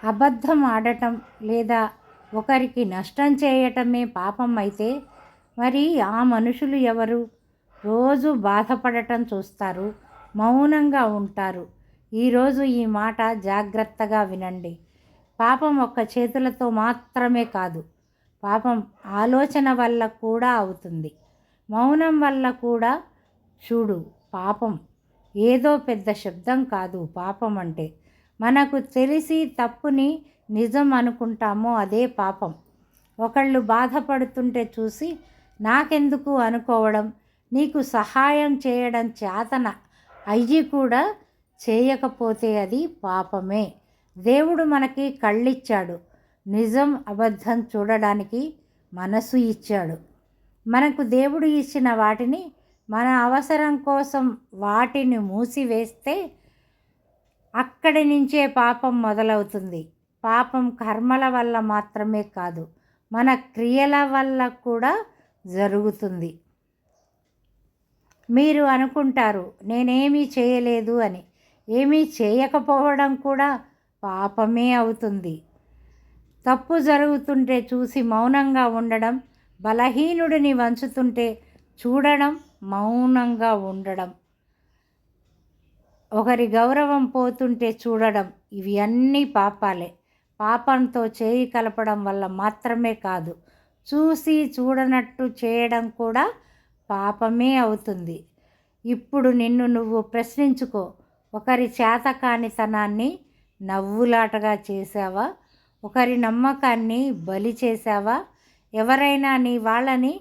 అబద్ధం ఆడటం లేదా ఒకరికి నష్టం చేయటమే పాపం అయితే మరి ఆ మనుషులు ఎవరు? రోజు బాధపడటం చూస్తారు, మౌనంగా ఉంటారు. ఈరోజు ఈ మాట జాగ్రత్తగా వినండి. పాపం ఒక్క చేతులతో మాత్రమే కాదు, పాపం ఆలోచన వల్ల కూడా అవుతుంది, మౌనం వల్ల కూడా. చూడు, పాపం ఏదో పెద్ద శబ్దం కాదు. పాపం అంటే మనకు తెలిసి తప్పుని నిజం అనుకుంటామో అదే పాపం. ఒకళ్ళు బాధపడుతుంటే చూసి నాకెందుకు అనుకోవడం, నీకు సహాయం చేయడం చేతన అయ్యి కూడా చేయకపోతే అది పాపమే. దేవుడు మనకి కళ్ళిచ్చాడు, నిజం అబద్ధం చూడడానికి మనసు ఇచ్చాడు. మనకు దేవుడు ఇచ్చిన వాటిని మన అవసరం కోసం వాటిని మూసివేస్తే అక్కడి నుంచే పాపం మొదలవుతుంది. పాపం కర్మల వల్ల మాత్రమే కాదు, మన క్రియల వల్ల కూడా జరుగుతుంది. మీరు అనుకుంటారు నేనేమీ చేయలేదు అని. ఏమీ చేయకపోవడం కూడా పాపమే అవుతుంది. తప్పు జరుగుతుంటే చూసి మౌనంగా ఉండడం, బలహీనుడిని వంచుతుంటే చూడడం, మౌనంగా ఉండడం, ఒకరి గౌరవం పోతుంటే చూడడం, ఇవి అన్నీ పాపాలే. పాపంతో చేయి కలపడం వల్ల మాత్రమే కాదు, చూసి చూడనట్టు చేయడం కూడా పాపమే అవుతుంది. ఇప్పుడు నిన్ను నువ్వు ప్రశ్నించుకో. ఒకరి చేతకానితనాన్ని నవ్వులాటగా చేశావా? ఒకరి నమ్మకాన్ని బలి చేశావా? ఎవరైనా నీ వాళ్ళని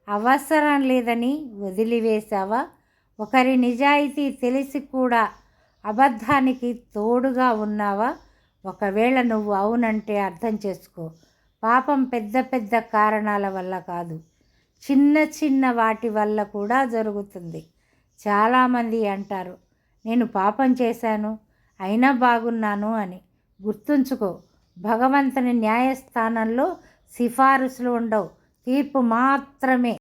అవసరం లేదని వదిలివేశావా? ఒకరి నిజాయితీ తెలిసి కూడా అబద్ధానికి తోడుగా ఉన్నావా? ఒకవేళ నువ్వు అవునంటే అర్థం చేసుకో, పాపం పెద్ద పెద్ద కారణాల వల్ల కాదు, చిన్న చిన్న వాటి వల్ల కూడా జరుగుతుంది. చాలామంది అంటారు నేను పాపం చేశాను అయినా బాగున్నాను అని. గుర్తుంచుకో, భగవంతుని న్యాయస్థానంలో సిఫారసులు ఉండవు, తీర్పు మాత్రమే.